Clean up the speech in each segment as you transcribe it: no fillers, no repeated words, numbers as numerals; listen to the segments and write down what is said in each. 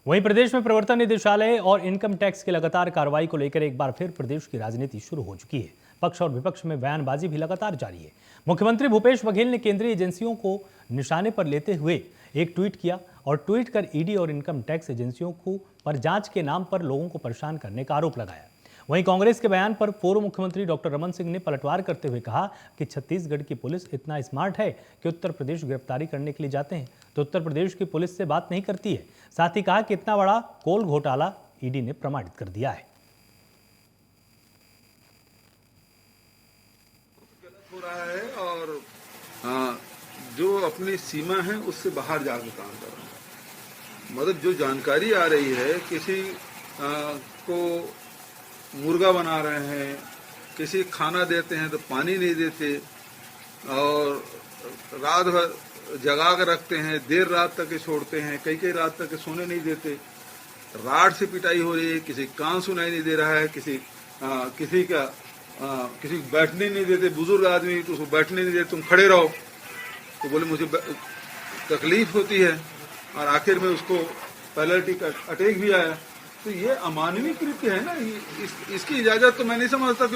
वहीं प्रदेश में प्रवर्तन निदेशालय और इनकम टैक्स की लगातार कार्रवाई को लेकर एक बार फिर प्रदेश की राजनीति शुरू हो चुकी है। पक्ष और विपक्ष में बयानबाजी भी लगातार जारी है। मुख्यमंत्री भूपेश बघेल ने केंद्रीय एजेंसियों को निशाने पर लेते हुए एक ट्वीट किया और ट्वीट कर ईडी और इनकम टैक्स एजेंसियों को पर जांच के नाम पर लोगों को परेशान करने का आरोप लगाया। वहीं कांग्रेस के बयान पर पूर्व मुख्यमंत्री डॉक्टर रमन सिंह ने पलटवार करते हुए कहा कि छत्तीसगढ़ की पुलिस इतना स्मार्ट है कि उत्तर प्रदेश गिरफ्तारी करने के लिए जाते हैं तो उत्तर प्रदेश की पुलिस से बात नहीं करती है। साथ ही कहा कि इतना बड़ा कोल घोटाला ईडी ने प्रमाणित कर दिया है। गलत हो रहा है और जो अपनी सीमा है उससे बाहर जाकर काम कर रहा है। मतलब जो जानकारी आ रही है किसी को मुर्गा बना रहे हैं, किसी खाना देते हैं तो पानी नहीं देते और रात भर जगा कर रखते हैं, देर रात तक छोड़ते हैं, कई रात तक सोने नहीं देते, राड से पिटाई हो रही है, किसी कान सुनाई नहीं दे रहा है, किसी को बैठने नहीं देते, बुजुर्ग आदमी तो उसको बैठने नहीं देते, तुम खड़े रहो तो बोले मुझे तकलीफ होती है और आखिर में उसको पैलेटिक अटैक भी आया। तो ये अमानवीय कृत्य है ना, इसकी इजाजत तो मैं नहीं समझता कि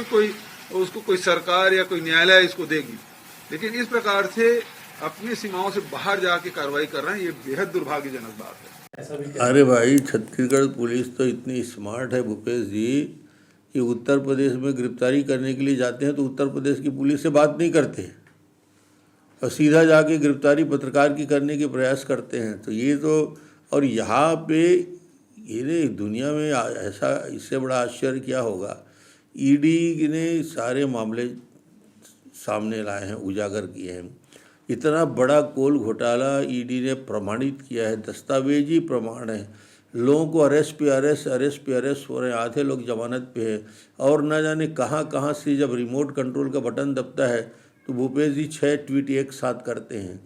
उसको कोई सरकार या कोई न्यायालय इसको देगी, लेकिन इस प्रकार से अपनी सीमाओं से बाहर जाके कार्रवाई कर रहे हैं, ये बेहद दुर्भाग्यजनक बात है। अरे भाई, छत्तीसगढ़ पुलिस तो इतनी स्मार्ट है भूपेश जी कि उत्तर प्रदेश में गिरफ्तारी करने के लिए जाते हैं तो उत्तर प्रदेश की पुलिस से बात नहीं करते और सीधा जाके गिरफ्तारी पत्रकार की करने के प्रयास करते हैं। तो ये तो, और यहाँ पे ये दुनिया में ऐसा इससे बड़ा आश्चर्य क्या होगा। ईडी ने सारे मामले सामने लाए हैं, उजागर किए हैं। इतना बड़ा कोल घोटाला ईडी ने प्रमाणित किया है, दस्तावेजी प्रमाण है। लोगों को अरेस्ट पे अरेस्ट हो रहे हैं, आधे लोग जमानत पे हैं और न जाने कहाँ से जब रिमोट कंट्रोल का बटन दबता है तो भूपेश जी 6 ट्वीट एक साथ करते हैं।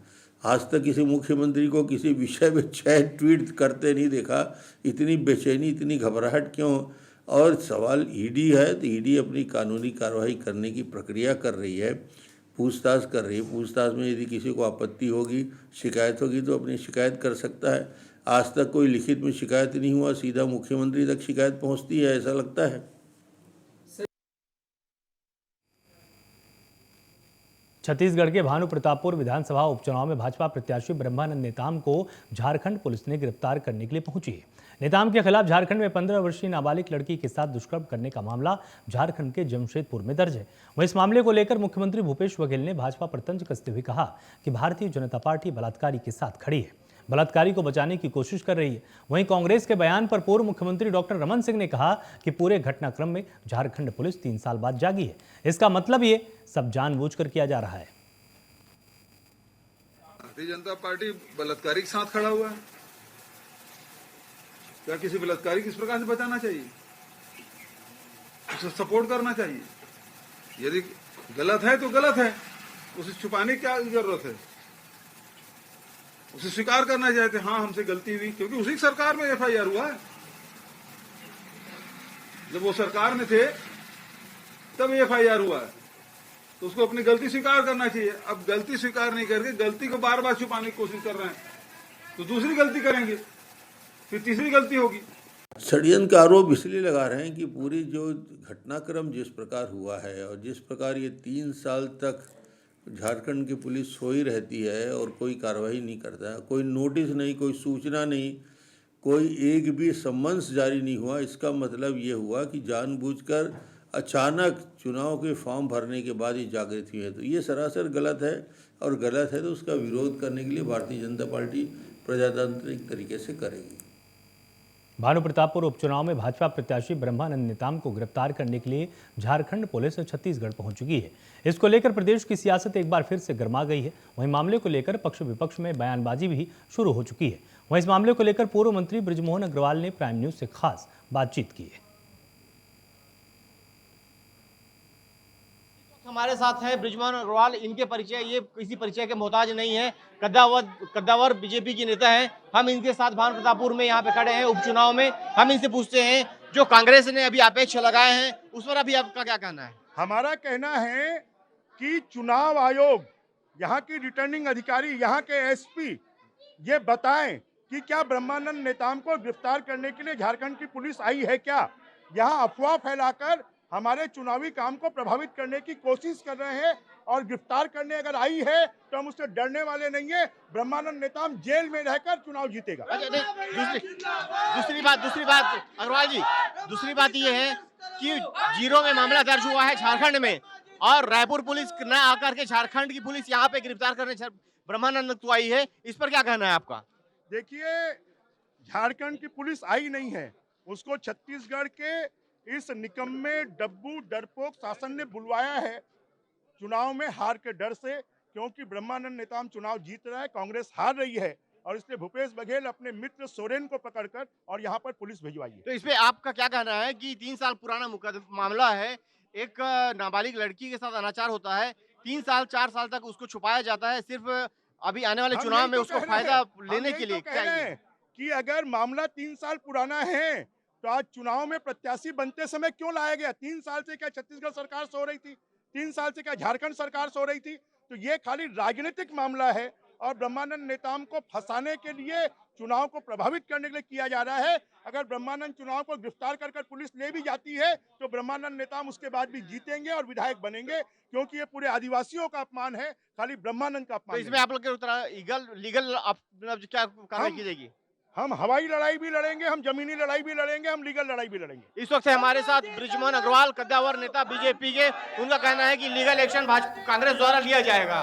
आज तक किसी मुख्यमंत्री को किसी विषय में 6 ट्वीट करते नहीं देखा। इतनी बेचैनी, इतनी घबराहट क्यों? और सवाल ईडी है तो ईडी अपनी कानूनी कार्रवाई करने की प्रक्रिया कर रही है, पूछताछ कर रही है। पूछताछ में यदि किसी को आपत्ति होगी, शिकायत होगी तो अपनी शिकायत कर सकता है। आज तक कोई लिखित में शिकायत नहीं हुआ, सीधा मुख्यमंत्री तक शिकायत पहुंचती है, ऐसा लगता है। छत्तीसगढ़ के भानु प्रतापपुर विधानसभा उपचुनाव में भाजपा प्रत्याशी ब्रह्मानंद नेताम को झारखंड पुलिस ने गिरफ्तार करने के लिए पहुंची है। नेताम के खिलाफ झारखंड में 15 वर्षीय नाबालिग लड़की के साथ दुष्कर्म करने का मामला झारखंड के जमशेदपुर में दर्ज है। वहीं इस मामले को लेकर मुख्यमंत्री भूपेश बघेल ने भाजपा पर तंज कसते हुए कहा कि भारतीय जनता पार्टी बलात्कारी के साथ खड़ी है, बलात्कारी को बचाने की कोशिश कर रही है। वहीं कांग्रेस के बयान पर पूर्व मुख्यमंत्री डॉक्टर रमन सिंह ने कहा कि पूरे घटनाक्रम में झारखंड पुलिस 3 साल बाद जागी है। इसका मतलब ये सब जानबूझकर किया जा रहा है। भारतीय जनता पार्टी बलात्कारी के साथ खड़ा हुआ है। क्या किसी बलात्कारी किस प्रकार से बचाना चाहिए? उसे सपोर्ट करना चाहिए। यदि गलत है तो गलत है, उसे छुपाने की क्या जरूरत है? उसे स्वीकार करना चाहिए, हाँ हमसे गलती हुई, क्योंकि उसी सरकार में एफआईआर हुआ है। जब वो सरकार में थे तब एफआईआर हुआ है, तो उसको अपनी गलती स्वीकार करना चाहिए। अब गलती स्वीकार नहीं करके गलती को बार बार छुपाने की कोशिश कर रहे हैं, तो दूसरी गलती करेंगे, फिर तीसरी गलती होगी। षड्यंत्र का आरोप इसलिए लगा रहे हैं कि पूरी जो घटनाक्रम जिस प्रकार हुआ है और जिस प्रकार ये 3 साल तक झारखंड की पुलिस सोई रहती है और कोई कार्रवाई नहीं करता, कोई नोटिस नहीं, कोई सूचना नहीं, कोई एक भी सम्मन्स जारी नहीं हुआ। इसका मतलब ये हुआ कि जानबूझकर अचानक चुनाव के फॉर्म भरने के बाद ये जागृत हुई है। तो ये सरासर गलत है और गलत है तो उसका विरोध करने के लिए भारतीय जनता पार्टी प्रजातांत्रिक तरीके से करेगी। भानु प्रतापपुर उपचुनाव में भाजपा प्रत्याशी ब्रह्मानंद नेताम को गिरफ्तार करने के लिए झारखंड पुलिस छत्तीसगढ़ पहुंच चुकी है। इसको लेकर प्रदेश की सियासत एक बार फिर से गर्मा गई है। वहीं मामले को लेकर पक्ष विपक्ष में बयानबाजी भी शुरू हो चुकी है। वहीं इस मामले को लेकर पूर्व मंत्री बृजमोहन अग्रवाल ने प्राइम न्यूज से खास बातचीत की है। हमारे साथ हैं बृजमोहन अग्रवाल। इनके परिचय, ये किसी परिचय के मोहताज नहीं है, कद्दावर बीजेपी के नेता हैं। हम इनके साथ भानु प्रतापपुर में यहाँ पे खड़े हैं उपचुनाव में। हम इनसे पूछते हैं जो कांग्रेस ने अभी अपेक्ष लगाए हैं उस पर अभी आपका क्या कहना है? हमारा कहना है कि चुनाव आयोग, यहाँ की रिटर्निंग अधिकारी, यहाँ के एसपी ये बताएं कि क्या ब्रह्मानंद नेताम को गिरफ्तार करने के लिए झारखंड की पुलिस आई है क्या? यहाँ अफवाह फैलाकर हमारे चुनावी काम को प्रभावित करने की कोशिश कर रहे हैं और गिरफ्तार करने अगर आई है तो हम उससे डरने वाले नहीं है। ब्रह्मानंद नेताम जेल में रहकर चुनाव जीतेगा। अच्छा, नहीं, दूसरी बात अग्रवाल जी, दूसरी बात ये है कि जीरो में मामला दर्ज हुआ है झारखंड में और रायपुर पुलिस न आकर के झारखंड की पुलिस यहाँ पे गिरफ्तार करने ब्रह्मानंद को आई है, इस पर क्या कहना है आपका? देखिए, झारखंड की पुलिस आई नहीं है, उसको छत्तीसगढ़ के इस निकम्मे डब्बू डरपोक शासन ने बुलवाया है चुनाव में हार के डर से, क्योंकि ब्रह्मानंद नेताम चुनाव जीत रहा है, कांग्रेस हार रही है और इसलिए भूपेश बघेल अपने मित्र सोरेन को पकड़कर और यहाँ पर पुलिस भिजवाई है। तो इस पे आपका क्या कहना है कि 3 साल पुराना मामला है, एक नाबालिग लड़की के साथ अनाचार होता है, 3 साल 4 साल तक उसको छुपाया जाता है सिर्फ अभी आने वाले चुनाव में उसको फायदा लेने के लिए? क्या कि अगर मामला 3 साल पुराना है तो आज चुनाव में प्रत्याशी बनते समय क्यों लाया गया? 3 साल से क्या छत्तीसगढ़ सरकार सो रही थी? 3 साल से क्या झारखंड सरकार सो रही थी? तो ये खाली राजनीतिक मामला है और ब्रह्मानंद नेताम को फंसाने के लिए, चुनाव को प्रभावित करने के लिए किया जा रहा है। अगर ब्रह्मानंद चुनाव को गिरफ्तार कर पुलिस ले भी जाती है तो ब्रह्मानंद नेताम उसके बाद भी जीतेंगे और विधायक बनेंगे, क्योंकि ये पूरे आदिवासियों का अपमान है, खाली ब्रह्मानंद का अपमान। तो इसमें आप लोग के लीगल क्या कार्रवाई की जाएगी? हम हवाई लड़ाई भी लड़ेंगे, हम जमीनी लड़ाई भी लड़ेंगे, हम लीगल लड़ाई भी लड़ेंगे। इस वक्त से हमारे साथ बृजमोहन अग्रवाल, कद्दावर नेता बीजेपी के, उनका कहना है कि लीगल एक्शन कांग्रेस द्वारा लिया जाएगा।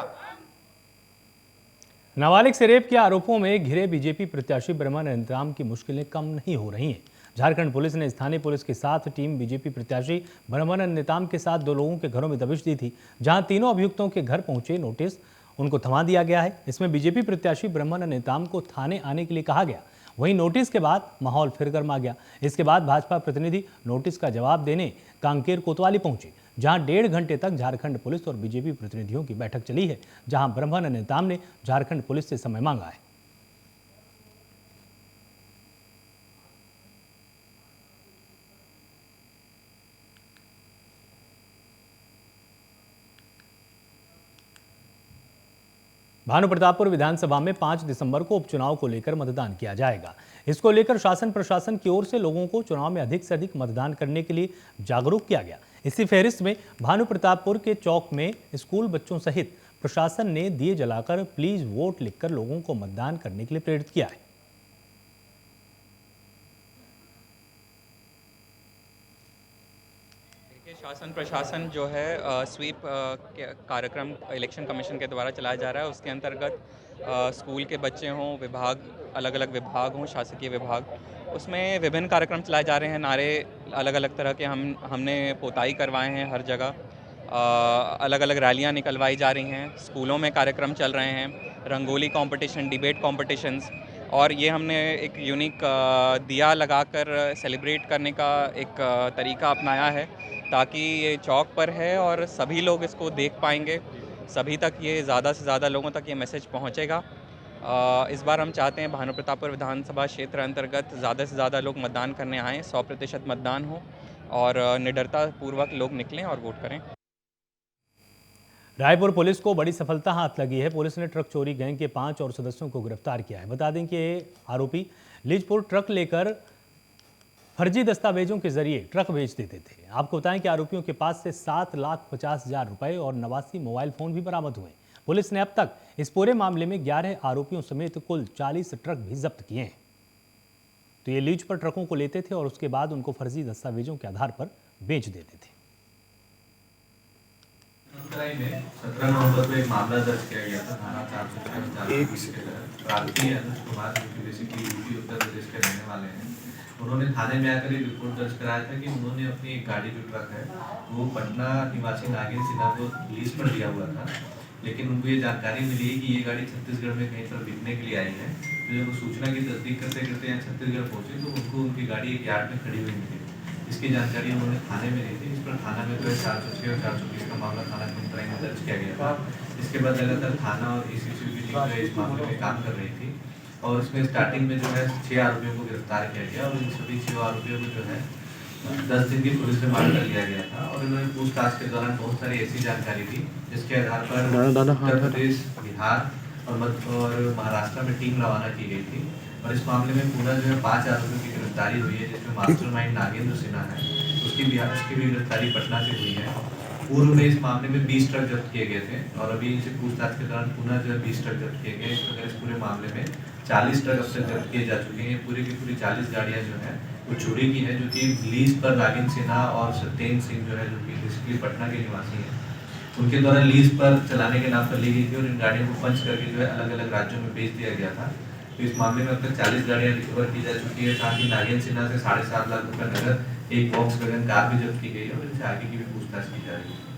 नाबालिग से रेप के आरोपों में घिरे बीजेपी प्रत्याशी ब्रह्मानंद नेताम की मुश्किलें कम नहीं हो रही हैं। झारखंड पुलिस ने स्थानीय पुलिस के साथ टीम बीजेपी प्रत्याशी ब्रह्मानंद नेताम के साथ 2 लोगों के घरों में दबिश दी थी, जहां तीनों अभियुक्तों के घर पहुंचे नोटिस उनको थमा दिया गया है। इसमें बीजेपी प्रत्याशी ब्रह्मानंद नेताम को थाने आने के लिए कहा गया। वहीं नोटिस के बाद माहौल फिर गर्मा गया। इसके बाद भाजपा प्रतिनिधि नोटिस का जवाब देने कांकेर कोतवाली पहुंचे, जहां 1.5 घंटे तक झारखंड पुलिस और बीजेपी प्रतिनिधियों की बैठक चली है, जहां ब्रह्मानंद नेताम ने झारखंड पुलिस से समय मांगा है। भानु प्रतापपुर विधानसभा में 5 दिसंबर को उपचुनाव को लेकर मतदान किया जाएगा। इसको लेकर शासन प्रशासन की ओर से लोगों को चुनाव में अधिक से अधिक मतदान करने के लिए जागरूक किया गया। इसी फहरिस्त में भानु प्रतापपुर के चौक में स्कूल बच्चों सहित प्रशासन ने दिए जलाकर प्लीज वोट लिखकर लोगों को मतदान करने के लिए प्रेरित किया है। शासन प्रशासन जो है स्वीप कार्यक्रम इलेक्शन कमीशन के द्वारा चलाया जा रहा है। उसके अंतर्गत स्कूल के बच्चे हों, विभाग, अलग अलग विभाग हों, शासकीय विभाग, उसमें विभिन्न कार्यक्रम चलाए जा रहे हैं। नारे अलग अलग तरह के हमने पोताई करवाए हैं हर जगह। अलग अलग रैलियां निकलवाई जा रही हैं। स्कूलों में कार्यक्रम चल रहे हैं, रंगोली कंपटीशन, डिबेट कॉम्पिटिशन्स, और ये हमने एक यूनिक दिया लगाकर सेलिब्रेट करने का एक तरीका अपनाया है, ताकि ये चौक पर है और सभी लोग इसको देख पाएंगे, सभी तक ये ज़्यादा से ज़्यादा लोगों तक ये मैसेज पहुंचेगा। इस बार हम चाहते हैं भानु प्रतापपुर विधानसभा क्षेत्र अंतर्गत ज़्यादा से ज़्यादा लोग मतदान करने आएँ, 100% मतदान हो और निडरता पूर्वक लोग निकलें और वोट करें। रायपुर पुलिस को बड़ी सफलता हाथ लगी है। पुलिस ने ट्रक चोरी गैंग के 5 और सदस्यों को गिरफ्तार किया है। बता दें कि ये आरोपी लीजपुर ट्रक लेकर फर्जी दस्तावेजों के जरिए ट्रक बेच देते थे। आपको बताएं कि आरोपियों के पास से 7,50,000 रुपए और 89 मोबाइल फोन भी बरामद हुए। पुलिस ने अब तक इस पूरे मामले में 11 आरोपियों समेत कुल 40 ट्रक भी जब्त किए हैं। तो ये लीज पर ट्रकों को लेते थे और उसके बाद उनको फर्जी दस्तावेजों के आधार पर बेच देते थे। 17 नवंबर को एक मामला दर्ज किया गया था थाना 404 प्रांतीय अनुज कुमार, जो बेसिकली यूपी उत्तर प्रदेश के रहने वाले हैं। उन्होंने थाने में आकर एक रिपोर्ट दर्ज कराया था कि उन्होंने अपनी एक गाड़ी, जो ट्रक है, वो पटना निवासी नागिन सिन्हा को लीज पर दिया हुआ था, लेकिन उनको ये जानकारी मिली कि ये गाड़ी छत्तीसगढ़ में कहीं पर बिकने के लिए आई है। तो जब वो सूचना की तस्दीक करते करते यहाँ छत्तीसगढ़ पहुंचे तो उनको उनकी गाड़ी एक यार्ड में खड़ी हुई मिली। इसकी जानकारी उन्होंने थाने में दी थी। इस पर थाना में 406 और 420 का मामला थाना कंप्लेंट में दर्ज किया गया था। इसके बाद लगातार थाना और एसीसी की टीम इस मामले में काम कर रही थी और इसमें स्टार्टिंग में जो है 6 आरोपियों को गिरफ्तार किया गया और इन सभी 6 आरोपियों को जो है 10 दिन की पुलिस रिमांड कर लिया गया था। और इन्होंने पूछताछ के दौरान बहुत सारी ऐसी जानकारी दी जिसके आधार पर उत्तर प्रदेश, बिहार और महाराष्ट्र में टीम रवाना की गई थी, और इस मामले में पूरा जो है 5 आरोपियों की गिरफ्तारी हुई है, जिसमें मास्टरमाइंड नागेंद्र सिन्हा है, उसकी भी गिरफ्तारी पटना से हुई है। पूर्व में इस मामले में 20 ट्रक जब्त किए गए थे और अभी इनसे पूछताछ के दौरान पुनः जो है 20 ट्रक जब्त किए गए। इस प्रकार इस पूरे मामले में 40 ट्रक अब तक जब्त किए जा चुके हैं। पूरी की पूरी 40 गाड़ियाँ जो है वो चोरी की है, जो कि लीज पर नागिन सिन्हा और सत्येन सिंह जो है, जो कि बेसिकली पटना के निवासी हैं, उनके द्वारा लीज पर चलाने के नाम पर ली गई थी और इन गाड़ियों को पंच करके जो है अलग अलग राज्यों में बेच दिया गया था। तो इस मामले में अब तक 40 गाड़ियाँ रिकवर की जा चुकी है। साथ ही नागेंद्र सिन्हा से 7.5 लाख रुपए नगद, एक वॉक्सवैगन कार भी जब्त की गई है और इनसे आगे की भी पूछताछ की जा रही है।